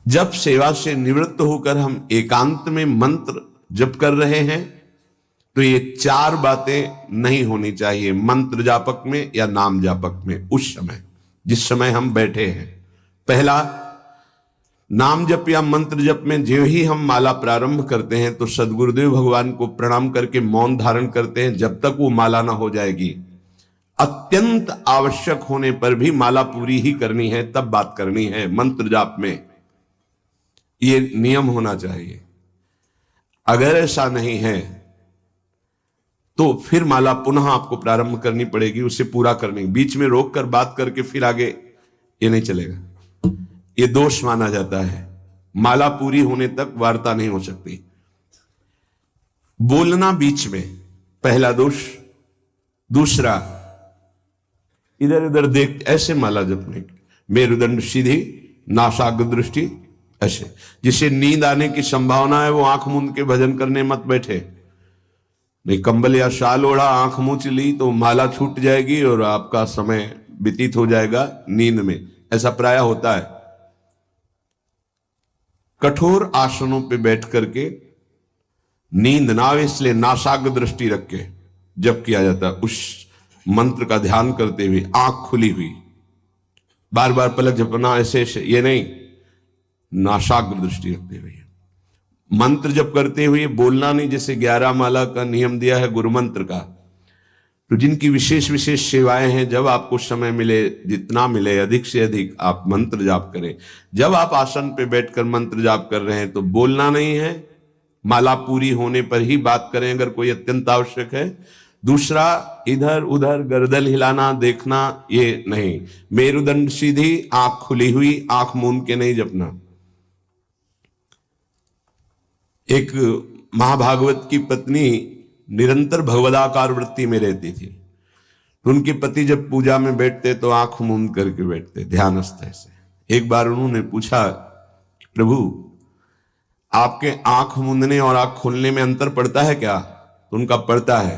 जब सेवा से निवृत्त होकर हम एकांत में मंत्र जप कर रहे हैं तो ये चार बातें नहीं होनी चाहिए मंत्र जापक में या नाम जापक में। उस समय जिस समय हम बैठे हैं, पहला, नाम जप या मंत्र जप में जो ही हम माला प्रारंभ करते हैं तो सदगुरुदेव भगवान को प्रणाम करके मौन धारण करते हैं जब तक वो माला ना हो जाएगी। अत्यंत आवश्यक होने पर भी माला पूरी ही करनी है, तब बात करनी है मंत्र जाप में। ये नियम होना चाहिए। अगर ऐसा नहीं है तो फिर माला पुनः आपको प्रारंभ करनी पड़ेगी, उसे पूरा करने। बीच में रोक कर बात करके फिर आगे ये नहीं चलेगा, ये दोष माना जाता है। माला पूरी होने तक वार्ता नहीं हो सकती। बोलना बीच में, पहला दोष। दूसरा, इधर उधर देख ऐसे माला जपने, मेरुदंड सीधी, नासाग्र दृष्टि ऐसे। जिसे नींद आने की संभावना है वो आंख मूंद के भजन करने मत बैठे। नहीं, कंबल या शाल ओढ़ा, आंख मूंछ ली तो माला छूट जाएगी और आपका समय व्यतीत हो जाएगा नींद में। ऐसा प्राय होता है। कठोर आसनों पे बैठ करके नींद ना आवे इसलिए नासाग्र दृष्टि रख के जप किया जाता है। उस मंत्र का ध्यान करते हुए आंख खुली हुई, बार बार पलक झपकना ऐसे ये नहीं, नासाग्र दृष्टि रखते हुए मंत्र जप करते हुए बोलना नहीं। जैसे 11 माला का नियम दिया है गुरु मंत्र का, तो जिनकी विशेष विशेष सेवाएं हैं, जब आपको समय मिले, जितना मिले अधिक से अधिक आप मंत्र जाप करें। जब आप आसन पे बैठकर मंत्र जाप कर रहे हैं तो बोलना नहीं है, माला पूरी होने पर ही बात करें अगर कोई अत्यंत आवश्यक है। दूसरा, इधर उधर गर्दन हिलाना, देखना, ये नहीं। मेरुदंड सीधी, आंख खुली हुई, आंख मूंद के नहीं जपना। एक महाभागवत की पत्नी निरंतर भगवदाकार वृत्ति में रहती थी। तो उनके पति जब पूजा में बैठते तो आंख मूंद करके बैठते, ध्यानस्थ ऐसे। एक बार उन्होंने पूछा, प्रभु आपके आंख मूंदने और आंख खोलने में अंतर पड़ता है क्या? तो उनका पड़ता है।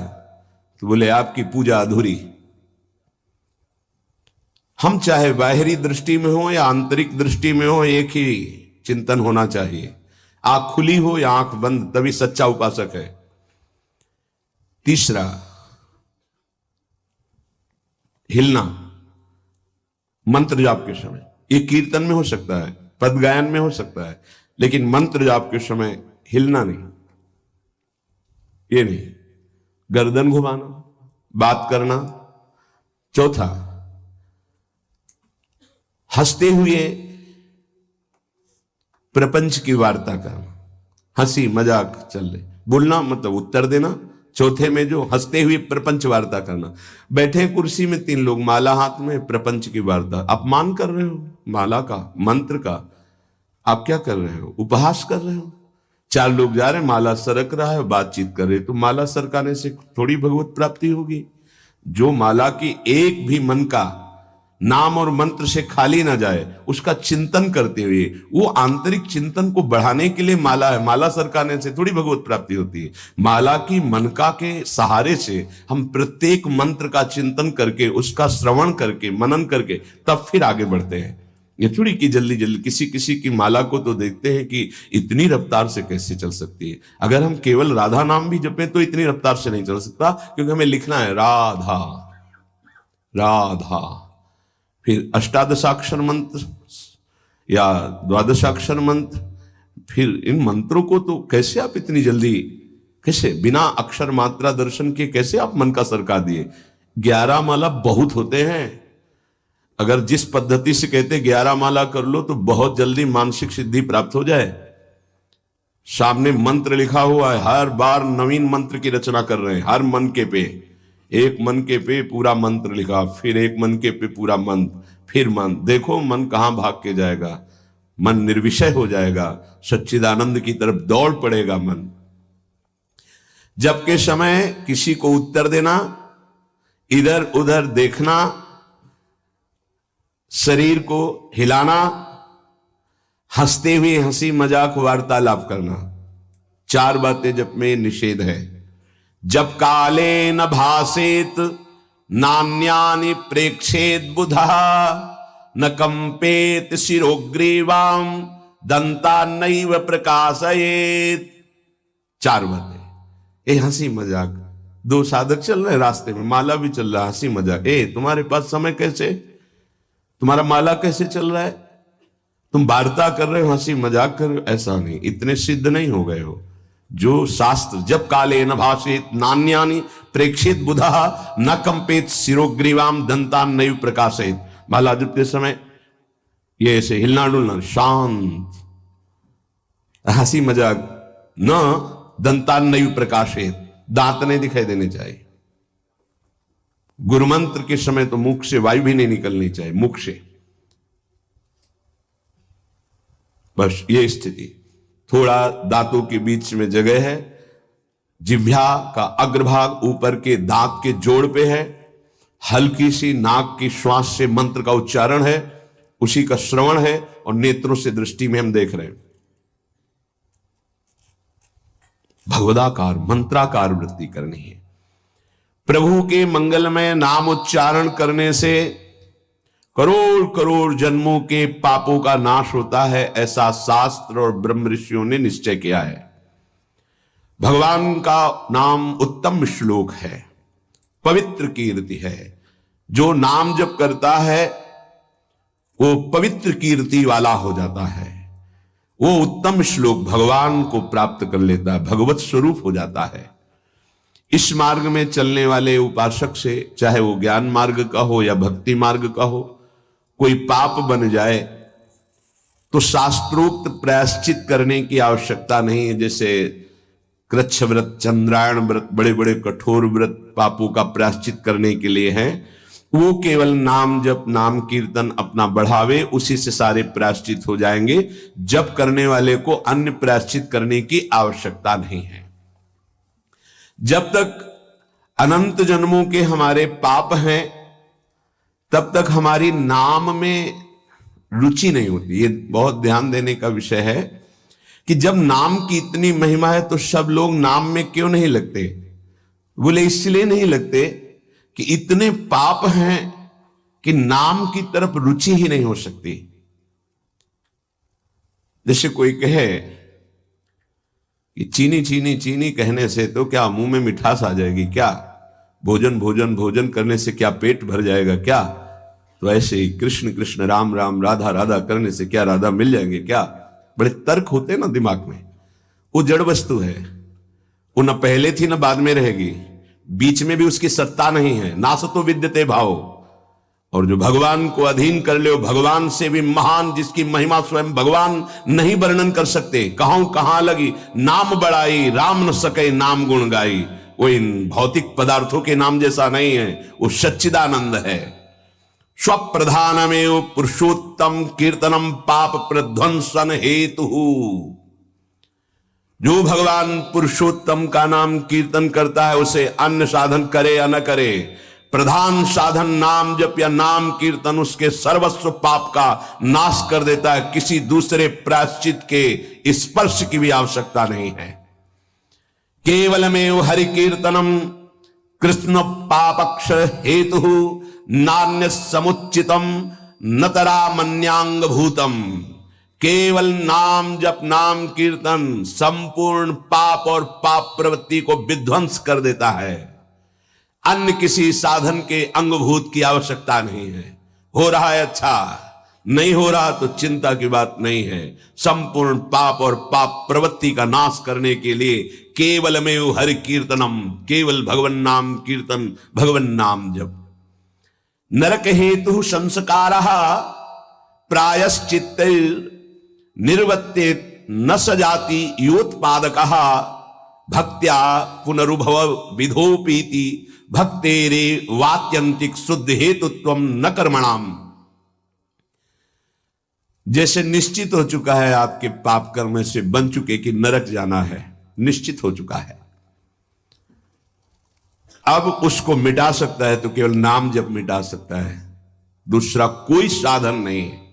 तो बोले आपकी पूजा अधूरी। हम चाहे बाहरी दृष्टि में हो या आंतरिक दृष्टि में हो, एक ही चिंतन होना चाहिए। आंख खुली हो या आंख बंद, तभी सच्चा उपासक है। तीसरा, हिलना मंत्र जाप के समय। ये कीर्तन में हो सकता है, पद गायन में हो सकता है, लेकिन मंत्र जाप के समय हिलना नहीं, ये नहीं। गर्दन घुमाना, बात करना। चौथा, हंसते हुए प्रपंच की वार्ता करना, हंसी मजाक चल रही, बोलना मतलब उत्तर देना। चौथे में जो हंसते हुए प्रपंच वार्ता करना। बैठे कुर्सी में 3 लोग, माला हाथ में, प्रपंच की वार्ता। अपमान कर रहे हो माला का, मंत्र का। आप क्या कर रहे हो? उपहास कर रहे हो। 4 लोग जा रहे हैं, माला सरक रहा है, बातचीत कर रहे, तो माला सरकाने से थोड़ी भगवत प्राप्ति होगी। जो माला की एक भी मन का नाम और मंत्र से खाली ना जाए, उसका चिंतन करते हुए, वो आंतरिक चिंतन को बढ़ाने के लिए माला है। माला सरकाने से थोड़ी भगवत प्राप्ति होती है। माला की मनका के सहारे से हम प्रत्येक मंत्र का चिंतन करके, उसका श्रवण करके, मनन करके तब फिर आगे बढ़ते हैं। ये थोड़ी कि जल्दी जल्दी। किसी किसी की माला को तो देखते हैं कि इतनी रफ्तार से कैसे चल सकती है। अगर हम केवल राधा नाम भी जपें तो इतनी रफ्तार से नहीं चल सकता, क्योंकि हमें लिखना है राधा राधा। फिर अष्टादशाक्षर मंत्र या द्वादशाक्षर मंत्र, फिर इन मंत्रों को तो कैसे आप इतनी जल्दी, कैसे बिना अक्षर मात्रा दर्शन के कैसे आप मन का सरका दिए? 11 माला बहुत होते हैं। अगर जिस पद्धति से कहते 11 माला कर लो तो बहुत जल्दी मानसिक सिद्धि प्राप्त हो जाए। सामने मंत्र लिखा हुआ है, हर बार नवीन मंत्र की रचना कर रहे हैं। हर मन के पे, एक मन के पे पूरा मंत्र लिखा, फिर एक मन के पे पूरा मंत्र, फिर मन। देखो मन कहां भाग के जाएगा। मन निर्विषय हो जाएगा, सच्चिदानंद की तरफ दौड़ पड़ेगा मन। जब के समय किसी को उत्तर देना, इधर उधर देखना, शरीर को हिलाना, हंसते हुए हंसी मजाक वार्तालाप करना, 4 बातें जब में निषेध है। जब काले न भासेत नान्यानि प्रेक्षेत बुधा, न कंपेत शिरोग्रीवाम दंतान्नैव प्रकाशयेत्। 4 बातें। हंसी मजाक, 2 साधक चल रहे रास्ते में, माला भी चल रहा, हंसी मजाक। तुम्हारे पास समय कैसे, तुम्हारा माला कैसे चल रहा है, तुम वार्ता कर रहे हो, हंसी मजाक कर रहे हो, ऐसा नहीं, इतने सिद्ध नहीं हो गए हो। जो शास्त्र जब काले न भाषेत नान्यानि प्रेक्षित बुधा न कंपेत शिरोग्रीवाम दंतान नैव प्रकाशित। माला जपते समय ये ऐसे हिलना डुलना, शांत, हंसी मजाक, न दंतान नैव प्रकाशित, दांत नहीं दिखाई देने चाहिए। गुरुमंत्र के समय तो मुख से वायु भी नहीं निकलनी चाहिए, मुख से। बस ये स्थिति, थोड़ा दांतों के बीच में जगह है, जिह्वा का अग्रभाग ऊपर के दांत के जोड़ पे है, हल्की सी नाक की श्वास से मंत्र का उच्चारण है, उसी का श्रवण है, और नेत्रों से दृष्टि में हम देख रहे हैं। भगवदाकार मंत्राकार वृत्ति करनी है। प्रभु के मंगलमय नाम उच्चारण करने से करोड़ करोड़ जन्मों के पापों का नाश होता है, ऐसा शास्त्र और ब्रह्म ऋषियों ने निश्चय किया है। भगवान का नाम उत्तम श्लोक है, पवित्र कीर्ति है। जो नाम जप करता है वो पवित्र कीर्ति वाला हो जाता है, वो उत्तम श्लोक भगवान को प्राप्त कर लेता है, भगवत स्वरूप हो जाता है। इस मार्ग में चलने वाले उपासक से, चाहे वो ज्ञान मार्ग का हो या भक्ति मार्ग का हो, कोई पाप बन जाए तो शास्त्रोक्त प्रायश्चित करने की आवश्यकता नहीं है। जैसे कृच्छ व्रत, चंद्रायण व्रत, बड़े बड़े कठोर व्रत पापों का प्रायश्चित करने के लिए हैं, वो केवल नाम जप, नाम कीर्तन अपना बढ़ावे, उसी से सारे प्रायश्चित हो जाएंगे। जप करने वाले को अन्य प्रायश्चित करने की आवश्यकता नहीं है। जब तक अनंत जन्मों के हमारे पाप हैं तब तक हमारी नाम में रुचि नहीं होती। ये बहुत ध्यान देने का विषय है कि जब नाम की इतनी महिमा है तो सब लोग नाम में क्यों नहीं लगते? बोले इसलिए नहीं लगते कि इतने पाप हैं कि नाम की तरफ रुचि ही नहीं हो सकती। जैसे कोई कहे कि चीनी चीनी चीनी कहने से तो क्या मुंह में मिठास आ जाएगी क्या? भोजन भोजन भोजन करने से क्या पेट भर जाएगा क्या? तो ऐसे ही कृष्ण कृष्ण राम राम राधा राधा करने से क्या राधा मिल जाएंगे क्या? बड़े तर्क होते हैं ना दिमाग में। वो जड़ वस्तु है, वो न पहले थी न बाद में रहेगी, बीच में भी उसकी सत्ता नहीं है। नासतो विद्यते भाव। और जो भगवान को अधीन कर ले, भगवान से भी महान, जिसकी महिमा स्वयं भगवान नहीं वर्णन कर सकते। कहां लगी नाम बड़ाई, राम न सके नाम गुण गाई। वो इन भौतिक पदार्थों के नाम जैसा नहीं है, वो सच्चिदानंद है। स्वप्रधानमेव पुरुषोत्तम कीर्तनम पाप प्रध्वंसन हेतु। जो भगवान पुरुषोत्तम का नाम कीर्तन करता है, उसे अन्य साधन करे या न करे, प्रधान साधन नाम जप या नाम कीर्तन उसके सर्वस्व पाप का नाश कर देता है। किसी दूसरे प्रायश्चित के स्पर्श की भी आवश्यकता नहीं है। केवलमेव हरि कीर्तनम कृष्ण पापक्षर हेतु नान्य समुचितम नतरा मन्यांग भूतम। केवल नाम जप, नाम कीर्तन संपूर्ण पाप और पाप प्रवृत्ति को विध्वंस कर देता है। अन्य किसी साधन के अंगभूत की आवश्यकता नहीं है। हो रहा है अच्छा, नहीं हो रहा तो चिंता की बात नहीं है। संपूर्ण पाप और पाप प्रवृत्ति का नाश करने के लिए केवलमेव हरि कीर्तनम, केवल भगवन नाम कीर्तन, भगवन नाम जप। नरक हेतु संस्कारः प्रायश्चित्त निर्वत्ते न सजाति योत्पादकः भक्त्या पुनरुभव विधोपीति भक्तेरे वात्यंतिक शुद्ध हेतुत्वम न कर्मणाम। जैसे निश्चित हो चुका है आपके पाप कर्म से बन चुके कि नरक जाना है, निश्चित हो चुका है। अब उसको मिटा सकता है तो केवल नाम जप मिटा सकता है, दूसरा कोई साधन नहीं है।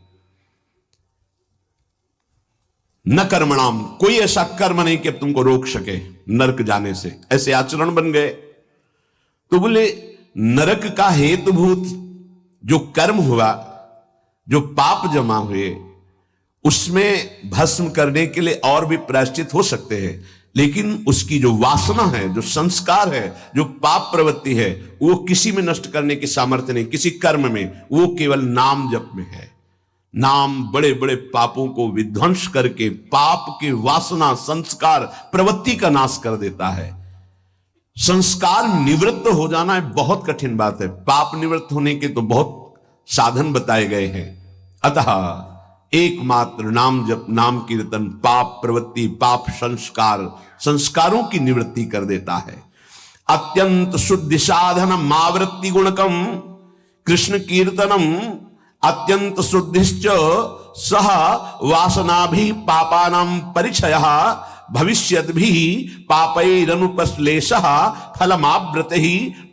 न कर्मणाम, कोई ऐसा कर्म नहीं कि तुमको रोक सके नरक जाने से। ऐसे आचरण बन गए तो बोले नरक का हेतुभूत जो कर्म हुआ, जो पाप जमा हुए, उसमें भस्म करने के लिए और भी प्रायश्चित हो सकते हैं, लेकिन उसकी जो वासना है, जो संस्कार है, जो पाप प्रवृत्ति है, वो किसी में नष्ट करने की सामर्थ्य नहीं, किसी कर्म में, वो केवल नाम जप में है। नाम बड़े बड़े पापों को विध्वंस करके पाप की वासना, संस्कार, प्रवृत्ति का नाश कर देता है। संस्कार निवृत्त हो जाना बहुत कठिन बात है। पाप निवृत्त होने के तो बहुत साधन बताए गए हैं। अतः एकमात्र नाम जप, नाम कीर्तन पाप प्रवृत्ति, पाप संस्कार, संस्कारों की निवृत्ति कर देता है। अत्यंत शुद्धि साधनम आवृत्ति गुणकम कृष्ण कीर्तनम अत्यंत शुद्धिश्च सह वासनाभि पापानां परिचयः भविष्यद्भि पापैरनुपश्लेषः फलमावृतिः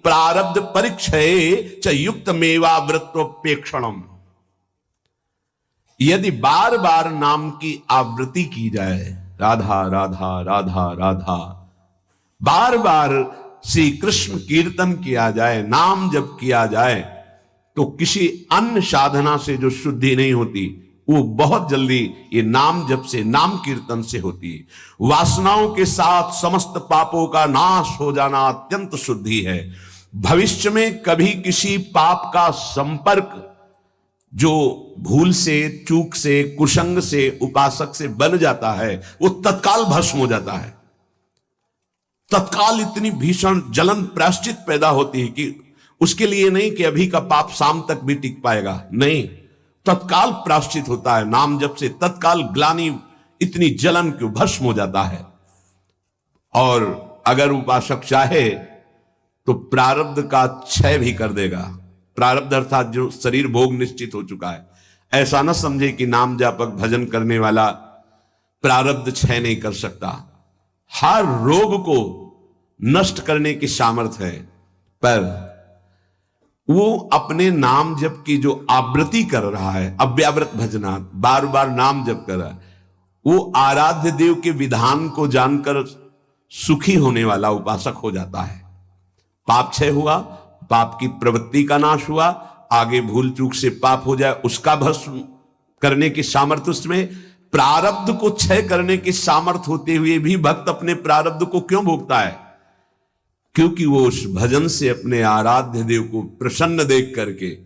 प्रारब्ध परिक्षये च युक्तमेवावृत्तोपेक्षणम्। यदि बार बार नाम की आवृत्ति की जाए, राधा राधा राधा राधा, बार बार श्री कृष्ण कीर्तन किया जाए, नाम जप किया जाए, तो किसी अन्य साधना से जो शुद्धि नहीं होती, वो बहुत जल्दी ये नाम जप से, नाम कीर्तन से होती है। वासनाओं के साथ समस्त पापों का नाश हो जाना अत्यंत शुद्धि है। भविष्य में कभी किसी पाप का संपर्क जो भूल से, चूक से, कुसंग से, उपासक से बन जाता है, वो तत्काल भस्म हो जाता है। तत्काल इतनी भीषण जलन प्रायश्चित पैदा होती है कि उसके लिए नहीं कि अभी का पाप शाम तक भी टिक पाएगा, नहीं, तत्काल प्रायश्चित होता है। नाम जप से तत्काल ग्लानि, इतनी जलन क्यों, भस्म हो जाता है। और अगर उपासक चाहे तो प्रारब्ध का क्षय भी कर देगा। प्रारब्ध अर्थात जो शरीर भोग निश्चित हो चुका है। ऐसा न समझे कि नाम जापक भजन करने वाला प्रारब्ध क्षय नहीं कर सकता। हर रोग को नष्ट करने की सामर्थ्य है, पर वो अपने नाम जप की जो आवृत्ति कर रहा है, अव्यावृत भजनात्, बार बार नाम जप कर रहा है, वो आराध्य देव के विधान को जानकर सुखी होने वाला उपासक हो जाता है। पाप क्षय हुआ, पाप की प्रवृत्ति का नाश हुआ, आगे भूल चूक से पाप हो जाए उसका भस्म करने की सामर्थ्य उसमें, प्रारब्ध को क्षय करने की सामर्थ्य होते हुए भी भक्त अपने प्रारब्ध को क्यों भोगता है? क्योंकि वो उस भजन से अपने आराध्य देव को प्रसन्न देख करके,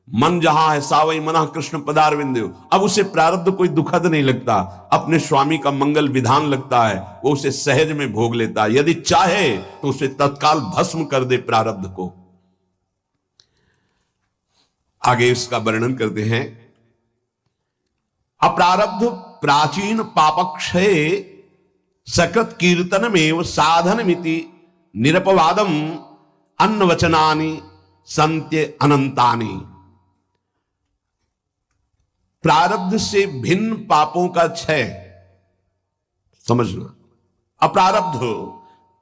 मन जहां है सावई मना कृष्ण पदारविंदेव, अब उसे प्रारब्ध कोई दुखद नहीं लगता, अपने स्वामी का मंगल विधान लगता है, वो उसे सहज में भोग लेता है। यदि चाहे तो उसे तत्काल भस्म कर दे प्रारब्ध को। आगे इसका वर्णन करते हैं। अप्रारब्ध प्राचीन पापक्षये सकृत कीर्तनमेव साधनमिति निरपवादम अन्नवचनानि संत्य अनंतानि। प्रारब्ध से भिन्न पापों का क्षय समझना। अप्रारब्ध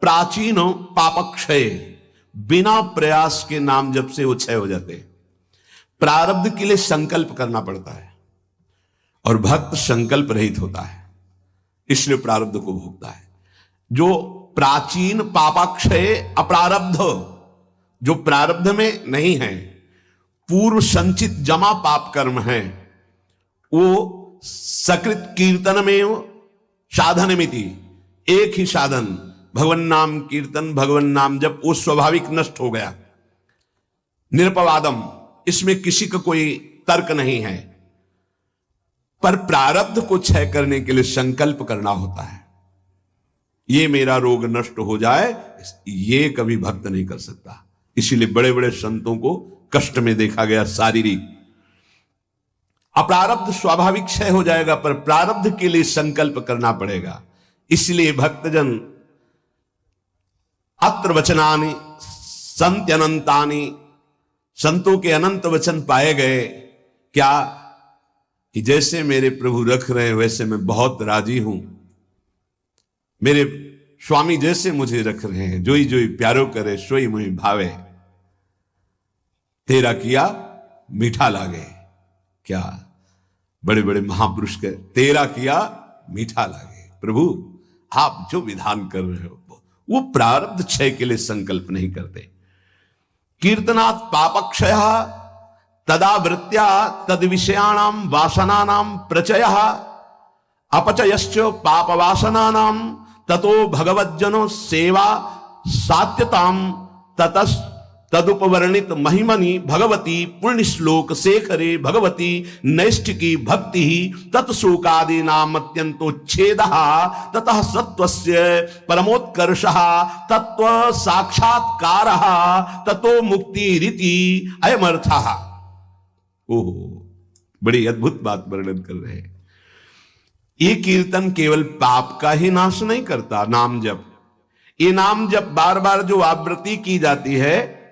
प्राचीन पापक्षय, बिना प्रयास के नाम जप से वो क्षय हो जाते हैं। प्रारब्ध के लिए संकल्प करना पड़ता है और भक्त संकल्प रहित होता है, इसलिए प्रारब्ध को भोगता है। जो प्राचीन पापाक्षय अप्रारब्ध, जो प्रारब्ध में नहीं है, पूर्व संचित जमा पाप कर्म है, वो सकृत कीर्तन में साधनमिति, एक ही साधन भगवन नाम कीर्तन, भगवन नाम जब वो स्वाभाविक नष्ट हो गया। निरपवादम, इसमें किसी का कोई तर्क नहीं है, पर प्रारब्ध को क्षय करने के लिए संकल्प करना होता है। ये मेरा रोग नष्ट हो जाए, ये कभी भक्त नहीं कर सकता। इसीलिए बड़े बड़े संतों को कष्ट में देखा गया, शारीरिक। अप्रारब्ध स्वाभाविक क्षय हो जाएगा, पर प्रारब्ध के लिए संकल्प करना पड़ेगा। इसलिए भक्तजन अत्र वचनानि संत्यनंतानि, संतों के अनंत वचन पाए गए। क्या कि जैसे मेरे प्रभु रख रहे हैं वैसे मैं बहुत राजी हूं, मेरे स्वामी जैसे मुझे रख रहे हैं, जोई जोई प्यारो करे सोई मुहि भावे, तेरा किया मीठा लागे। क्या बड़े बड़े महापुरुष के तेरा किया मीठा लागे। प्रभु आप जो विधान कर रहे हो वो प्रारब्ध क्षय के लिए संकल्प नहीं करते। कीर्तनात् पापक्षय तदा वृत्त्या तद विषयाणाम वासनानाम प्रचयः अपचयश्च पापवासनानां ततो भगवज्जनो सेवा सात्यताम ततस् तदुपवर्णित महिमनि भगवती पुण्य श्लोक शेखरे भगवती नैष्ठिकी भक्ति तत्शोकादि नाम अत्यंतोच्छेद ततः सत्वस्य परमोत्कर्षः तत्व साक्षात्कार ततो मुक्ति रीति अयमर्थः। ओहो, बड़ी अद्भुत बात वर्णन कर रहे हैं। ये कीर्तन केवल पाप का ही नाश नहीं करता, नाम जप, ये नाम जप बार बार जो आवृत्ति की जाती है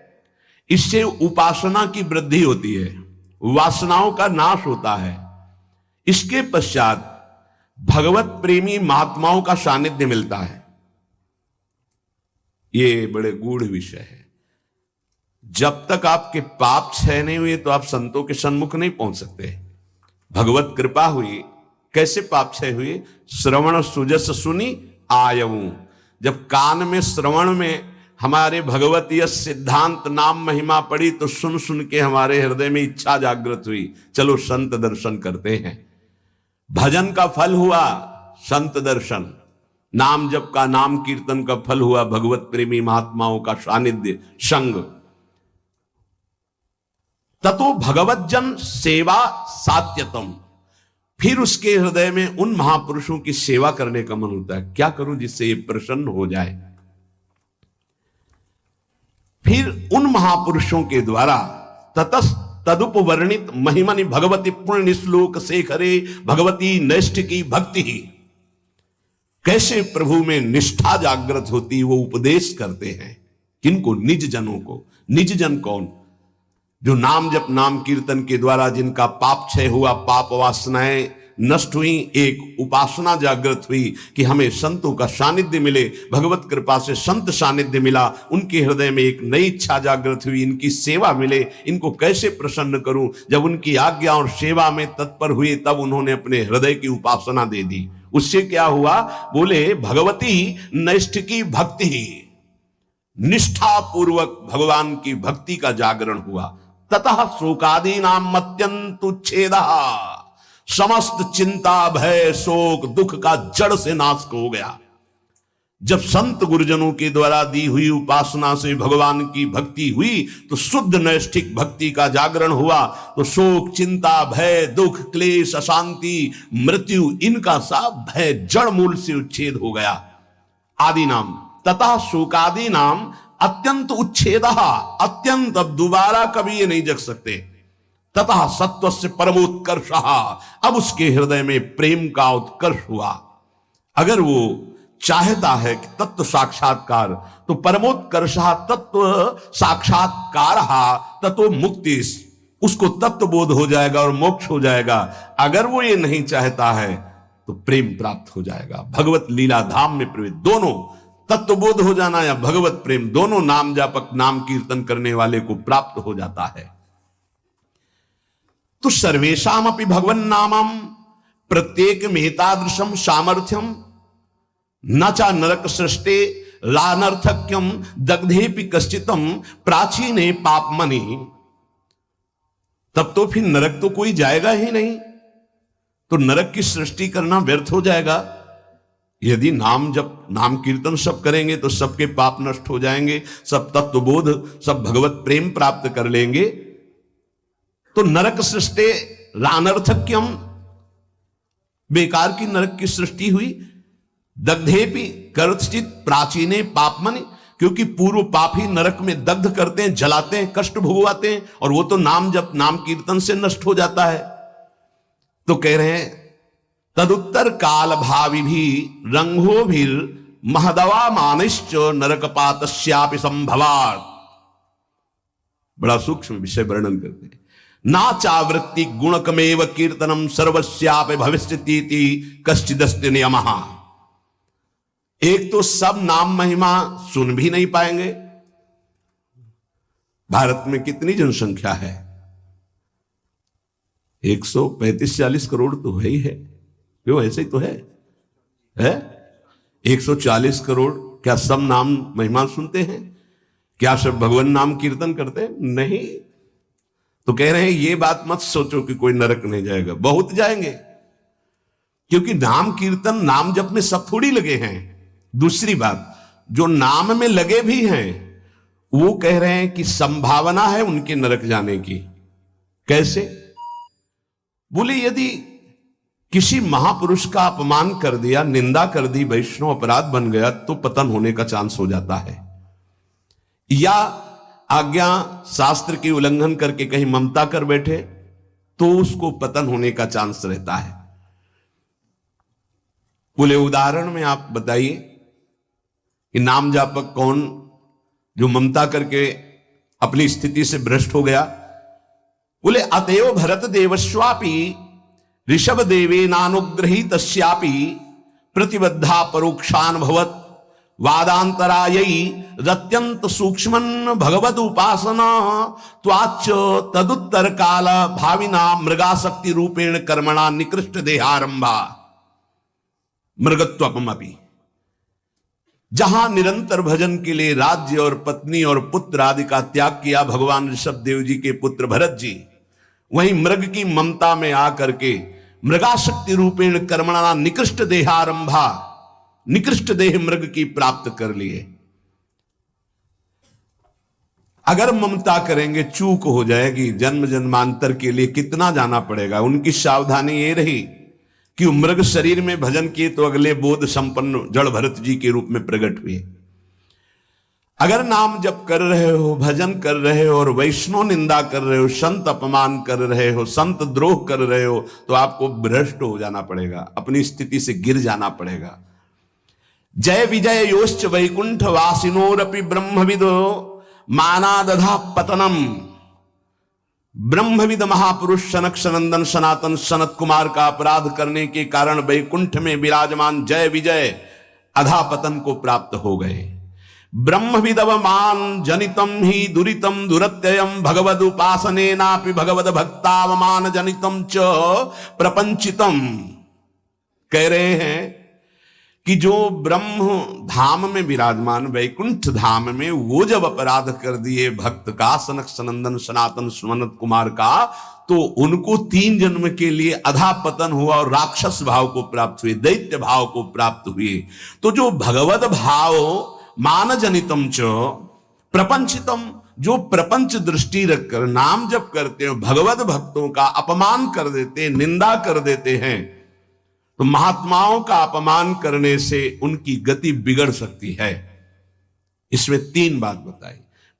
इससे उपासना की वृद्धि होती है, वासनाओं का नाश होता है। इसके पश्चात भगवत प्रेमी महात्माओं का सानिध्य मिलता है। ये बड़े गूढ़ विषय है। जब तक आपके पाप क्षय नहीं हुए तो आप संतों के सन्मुख नहीं पहुंच सकते। भगवत कृपा हुई, कैसे पाप क्षय हुए? श्रवण सुजस सुनी आयऊ। जब कान में श्रवण में हमारे भगवतीय सिद्धांत नाम महिमा पड़ी तो सुन सुन के हमारे हृदय में इच्छा जागृत हुई, चलो संत दर्शन करते हैं। भजन का फल हुआ संत दर्शन, नाम जप का, नाम कीर्तन का फल हुआ भगवत प्रेमी महात्माओं का सानिध्य, संग। ततो भगवज्जन सेवा सात्यतम। फिर उसके हृदय में उन महापुरुषों की सेवा करने का मन होता है, क्या करूं जिससे ये प्रसन्न हो जाए। फिर उन महापुरुषों के द्वारा ततस तदुपवर्णित महिमनि भगवती पुण्य श्लोक शेखरे भगवती नैष्ठिकी भक्ति, कैसे प्रभु में निष्ठा जागृत होती वो उपदेश करते हैं। किनको? निज जनों को। निज जन कौन? जो नाम जप नाम कीर्तन के द्वारा जिनका पाप क्षय हुआ, पाप वासनाएं नष्ट हुई, एक उपासना जागृत हुई कि हमें संतों का सानिध्य मिले, भगवत कृपा से संत सानिध्य मिला, उनके हृदय में एक नई इच्छा जागृत हुई, इनकी सेवा मिले, इनको कैसे प्रसन्न करूं। जब उनकी आज्ञा और सेवा में तत्पर हुए तब उन्होंने अपने हृदय की उपासना दे दी। उससे क्या हुआ? बोले भगवती नैष्ठिकी भक्ति, निष्ठा पूर्वक भगवान की भक्ति का जागरण हुआ। ततः शोकादि नाम अत्यंत उच्छेद, समस्त चिंता भय शोक दुख का जड़ से नाश हो गया। जब संत गुरुजनों के द्वारा दी हुई उपासना से भगवान की भक्ति हुई तो शुद्ध नैष्ठिक भक्ति का जागरण हुआ, तो शोक चिंता भय दुख क्लेश अशांति मृत्यु इनका सब भय जड़ मूल से उच्छेद हो गया। आदि नाम तथा शोकादि नाम अत्यंत उच्छेद, अत्यंत, अब दोबारा कभी ये नहीं जग सकते। तथा सत्व से परमोत्कर्ष, अब उसके हृदय में प्रेम का उत्कर्ष हुआ। अगर वो चाहता है कि तत्व साक्षात्कार तो परमोत्कर्ष तत्व साक्षात्कार तत्व मुक्ति, उसको तत्व बोध हो जाएगा और मोक्ष हो जाएगा। अगर वो ये नहीं चाहता है तो प्रेम प्राप्त हो जाएगा। भगवत लीला धाम में प्रवेश, दोनों तत्व बोध हो जाना या भगवत प्रेम, दोनों नाम जापक नाम कीर्तन करने वाले को प्राप्त हो जाता है। तो सर्वेशाम अपि भगवन नामम प्रत्येक मेतादृशम सामर्थ्यम न चा नरक सृष्टे लानर्थक्यम दग्धेपि कश्चितम प्राचीने पापमनि। तब तो फिर नरक तो कोई जाएगा ही नहीं, तो नरक की सृष्टि करना व्यर्थ हो जाएगा। यदि नाम जब नाम कीर्तन सब करेंगे तो सबके पाप नष्ट हो जाएंगे, सब तत्वबोध सब भगवत प्रेम प्राप्त कर लेंगे। तो नरक सृष्टि रानर्थक्यम, बेकार की नरक की सृष्टि हुई। दग्धेपि कर्तचित प्राचीने पापमनि, क्योंकि पूर्व पापी नरक में दग्ध करते हैं, जलाते हैं, कष्ट भोगवाते हैं, और वो तो नाम जप नाम कीर्तन से नष्ट हो जाता है। तो कह रहे हैं तदुत्तर काल भावी भी रंगो भी महदवा मानिश्च नरकपातस्यापि संभवात्। बड़ा सूक्ष्म विषय वर्णन करते हैं। ना चावृत्ति गुणकमेव कीर्तनम सर्वस्यापि भविष्यतीति कश्चिदस्ति नियमः। एक तो सब नाम महिमा सुन भी नहीं पाएंगे। भारत में कितनी जनसंख्या है? 135-40 करोड़ तो है ही है। क्यों, ऐसे ही तो है? 140 करोड़। क्या सब नाम महिमा सुनते हैं? क्या सब भगवान नाम कीर्तन करते हैं? नहीं। तो कह रहे हैं ये बात मत सोचो कि कोई नरक नहीं जाएगा, बहुत जाएंगे। क्योंकि नाम कीर्तन नाम जप में सब थोड़ी लगे हैं। दूसरी बात, जो नाम में लगे भी हैं वो कह रहे हैं कि संभावना है उनके नरक जाने की। कैसे? बोले यदि किसी महापुरुष का अपमान कर दिया, निंदा कर दी, वैष्णव अपराध बन गया तो पतन होने का चांस हो जाता है, या आज्ञा शास्त्र की उल्लंघन करके कहीं ममता कर बैठे तो उसको पतन होने का चांस रहता है। बोले उदाहरण में आप बताइए कि नाम जापक कौन जो ममता करके अपनी स्थिति से भ्रष्ट हो गया? बोले अतएव भरत देवस्वापि ऋषभ देवे नानुग्रहीतस्यापि प्रतिबद्धा परोक्षान भवत वादांतरायै रत्यंत सूक्ष्मन भगवद उपासना त्वाच तदुत्तर काल भाविना मृगाशक्ति रूपेण कर्मणा निकृष्ट देहारंभा मृगत्वपमपि। जहां निरंतर भजन के लिए राज्य और पत्नी और पुत्र आदि का त्याग किया भगवान ऋषभ देव जी के पुत्र भरत जी, वहीं मृग की ममता में आकर के मृगाशक्ति रूपेण कर्मणा निकृष्ट देहारंभा, निकृष्ट देह मृग की प्राप्त कर लिए। अगर ममता करेंगे चूक हो जाएगी, जन्म जन्मांतर के लिए कितना जाना पड़ेगा। उनकी सावधानी ये रही कि मृग शरीर में भजन किए तो अगले बोध संपन्न जड़ भरत जी के रूप में प्रकट हुए। अगर नाम जप कर रहे हो, भजन कर रहे हो और वैष्णव निंदा कर रहे हो, संत अपमान कर रहे हो, संत द्रोह कर रहे हो, तो आपको भ्रष्ट हो जाना पड़ेगा, अपनी स्थिति से गिर जाना पड़ेगा। जय विजय योश्च वैकुंठ वासिनोरपि ब्रह्मविदो मानादधा पतनम। ब्रह्मविद महापुरुष सनक सनंदन सनातन सनत कुमार का अपराध करने के कारण वैकुंठ में विराजमान जय विजय अधापतन को प्राप्त हो गए। ब्रह्मविदवमान जनितम ही दुरितम दुरत्ययम भगवद उपासनेनापि भगवद भक्तावमान जनितम च प्रपंचितम। कह रहे हैं कि जो ब्रह्म धाम में विराजमान वैकुंठ धाम में वो जब अपराध कर दिए भक्त का, सनक सनंदन सनातन सुमनत कुमार का, तो उनको 3 जन्म के लिए अधापतन हुआ और राक्षस भाव को प्राप्त हुए, दैत्य भाव को प्राप्त हुए। तो जो भगवद भाव मान जनितम च प्रपंचितम, जो प्रपंच दृष्टि रखकर नाम जप करते हैं, भगवद भक्तों का अपमान कर देते, निंदा कर देते हैं, तो महात्माओं का अपमान करने से उनकी गति बिगड़ सकती है। इसमें 3 बात बताई।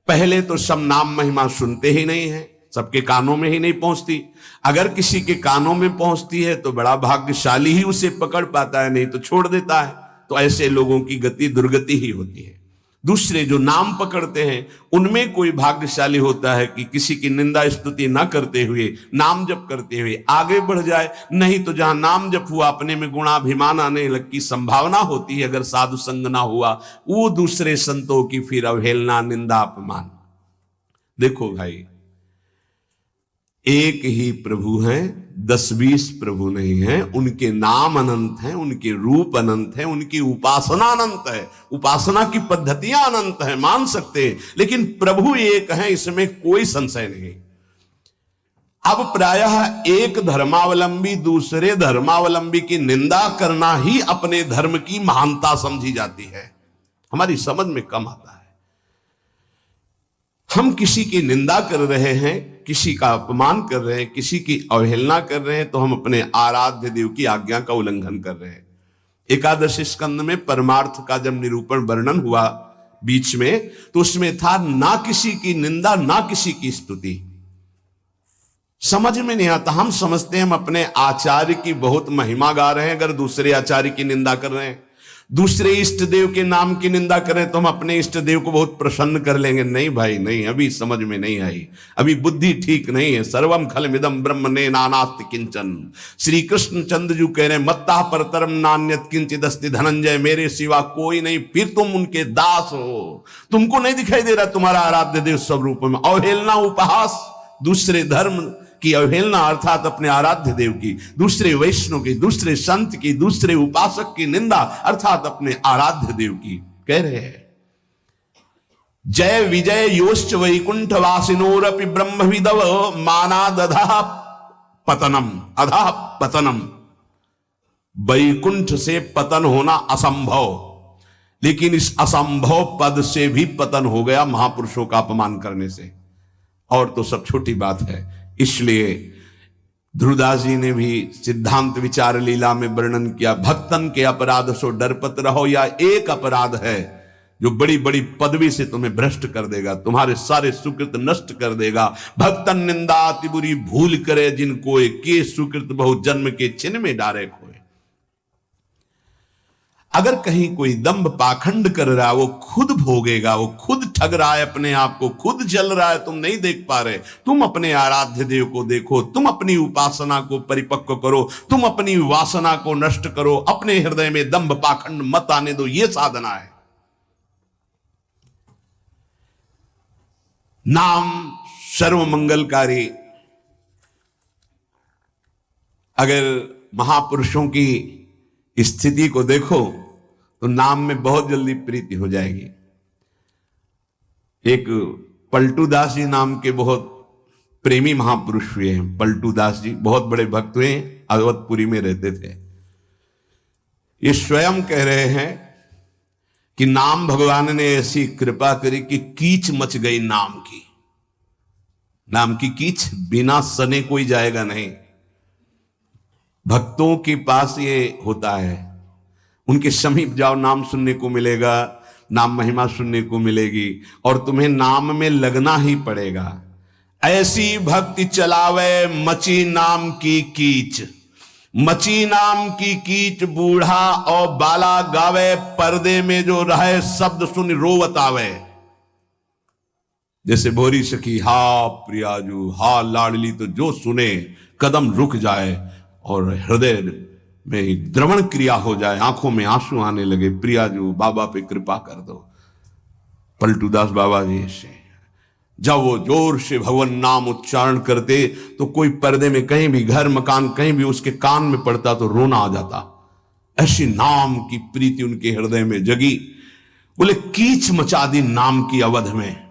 पहले तो सब नाम महिमा सुनते ही नहीं है, सबके कानों में ही नहीं पहुंचती। अगर किसी के कानों में पहुंचती है तो बड़ा भाग्यशाली ही उसे पकड़ पाता है, नहीं तो छोड़ देता है। तो ऐसे लोगों की गति दुर्गति ही होती है। दूसरे जो नाम पकड़ते हैं उनमें कोई भाग्यशाली होता है कि किसी की निंदा स्तुति न करते हुए नाम जप करते हुए आगे बढ़ जाए। नहीं तो जहां नाम जप हुआ अपने में गुणाभिमान आने लग की संभावना होती है, अगर साधु संग ना हुआ, वो दूसरे संतों की फिर अवहेलना निंदा अपमान। देखो भाई, एक ही प्रभु हैं, 10-20 प्रभु नहीं हैं। उनके नाम अनंत हैं, उनके रूप अनंत हैं, उनकी उपासना अनंत है, उपासना की पद्धतियां अनंत हैं, मान सकते हैं, लेकिन प्रभु एक हैं, इसमें कोई संशय नहीं। अब प्रायः एक धर्मावलंबी दूसरे धर्मावलंबी की निंदा करना ही अपने धर्म की महानता समझी जाती है। हमारी समझ में कम आता है। हम किसी की निंदा कर रहे हैं, किसी का अपमान कर रहे हैं, किसी की अवहेलना कर रहे हैं, तो हम अपने आराध्य देव की आज्ञा का उल्लंघन कर रहे हैं। एकादश स्कंद में परमार्थ का जब निरूपण वर्णन हुआ बीच में, तो उसमें था ना किसी की निंदा ना किसी की स्तुति। समझ में नहीं आता। हम समझते हैं हम अपने आचार्य की बहुत महिमा गा रहे हैं, अगर दूसरे आचार्य की निंदा कर रहे हैं, दूसरे इष्ट देव के नाम की निंदा करें तो हम अपने इष्ट देव को बहुत प्रसन्न कर लेंगे। नहीं भाई नहीं, अभी समझ में नहीं आई, अभी बुद्धि ठीक नहीं है। सर्वम खलमिदं ब्रह्म ने नानास्ति किंचन। श्री कृष्ण चंद्र जी कह रहे हैं मत्ता परतरम नान्यत किंचित अस्ति धनंजय, मेरे सिवा कोई नहीं, फिर तुम उनके दास हो। तुमको नहीं दिखाई दे रहा तुम्हारा आराध्य देव स्वरूप में? अवहेलना उपहास, दूसरे धर्म की अवहेलना अर्थात अपने आराध्य देव की, दूसरे वैष्णव की, दूसरे संत की, दूसरे उपासक की निंदा अर्थात अपने आराध्य देव की। कह रहे हैं जय विजय योश्च वैकुंठ वासिनोरपि ब्रह्मविदव मानादधा पतनम, अधा पतनम। वैकुंठ से पतन होना असंभव, लेकिन इस असंभव पद से भी पतन हो गया महापुरुषों का अपमान करने से, और तो सब छोटी बात है। इसलिए ध्रुवदास जी ने भी सिद्धांत विचार लीला में वर्णन किया, भक्तन के अपराध सो डरपत रहो। या एक अपराध है जो बड़ी बड़ी पदवी से तुम्हें भ्रष्ट कर देगा, तुम्हारे सारे सुकृत नष्ट कर देगा। भक्तन निंदा अति बुरी भूल करे, जिनको के सुकृत बहु जन्म के चिन्ह में डारे खोए। अगर कहीं कोई दंभ पाखंड कर रहा है, वो खुद भोगेगा, वो खुद ठग रहा है अपने आप को, खुद जल रहा है, तुम नहीं देख पा रहे। तुम अपने आराध्य देव को देखो, तुम अपनी उपासना को परिपक्व करो, तुम अपनी वासना को नष्ट करो, अपने हृदय में दंभ पाखंड मत आने दो, ये साधना है। नाम सर्व मंगलकारी। अगर महापुरुषों की स्थिति को देखो तो नाम में बहुत जल्दी प्रीति हो जाएगी। एक पलटू दास जी नाम के बहुत प्रेमी महापुरुष हुए हैं। पलटू दास जी बहुत बड़े भक्त हुए, अवधपुरी में रहते थे। ये स्वयं कह रहे हैं कि नाम भगवान ने ऐसी कृपा करी कि कीच मच गई नाम की। नाम की कीच बिना सने कोई जाएगा नहीं। भक्तों के पास ये होता है, उनके समीप जाओ, नाम सुनने को मिलेगा, नाम महिमा सुनने को मिलेगी, और तुम्हें नाम में लगना ही पड़ेगा। ऐसी भक्ति चलावे मची नाम की कीच, मची नाम की कीच बूढ़ा और बाला गावे, पर्दे में जो रहे शब्द सुन रोवत आवे। जैसे भोरी सखी हा प्रियाजू हा लाडली, तो जो सुने कदम रुक जाए और हृदय में द्रवण क्रिया हो जाए, आंखों में आंसू आने लगे, प्रियाजू बाबा पे कृपा कर दो। पलटूदास बाबा जी से जब वो जोर से भगवान नाम उच्चारण करते तो कोई पर्दे में कहीं भी, घर मकान कहीं भी उसके कान में पड़ता तो रोना आ जाता। ऐसी नाम की प्रीति उनके हृदय में जगी। बोले कीच मचा दी नाम की अवध में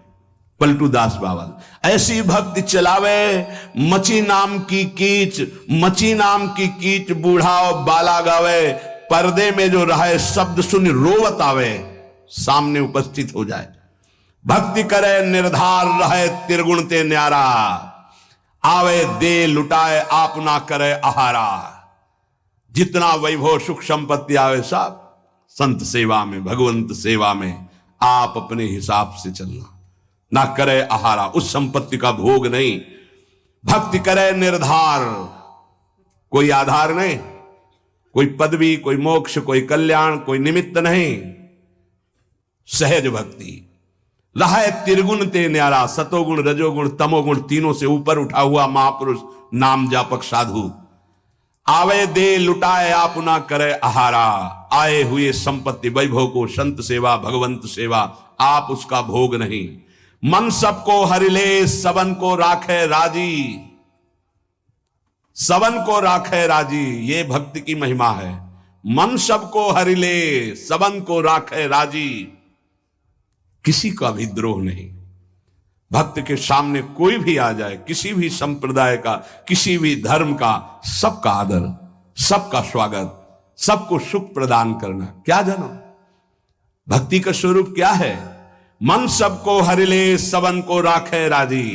पलटूदास बाबा। ऐसी भक्ति चलावे मची नाम की कीच, मची नाम की कीच बूढ़ा और बाला गावे, पर्दे में जो रहे शब्द सुन रोवत आवे, सामने उपस्थित हो जाए। भक्ति करे निर्धार रहे त्रिगुण ते न्यारा, आवे दे लुटाए आप ना करे आहारा। जितना वैभव सुख संपत्ति आवे सब संत सेवा में, भगवंत सेवा में आप अपने हिसाब से चलना, ना करे आहारा, उस संपत्ति का भोग नहीं। भक्ति करे निर्धार, कोई आधार नहीं, कोई पदवी, कोई मोक्ष, कोई कल्याण, कोई निमित्त नहीं। सहज भक्ति रहे त्रिगुण ते न्यारा, सतोगुण रजोगुण तमोगुण तीनों से ऊपर उठा हुआ महापुरुष नाम जापक साधु। आवे दे लुटाए आप ना करे आहारा, आए हुए संपत्ति वैभव को संत सेवा भगवंत सेवा आप उसका भोग नहीं। मन सबको हरिले सबन को राखे राजी, सबन को राखे राजी, ये भक्ति की महिमा है। मन सबको हरिले सबन को राखे राजी, किसी का भी द्रोह नहीं। भक्त के सामने कोई भी आ जाए, किसी भी संप्रदाय का, किसी भी धर्म का, सबका आदर, सबका स्वागत, सबको सुख प्रदान करना। क्या जानो भक्ति का स्वरूप क्या है? मन सबको हरिले सबन को राखे राजी,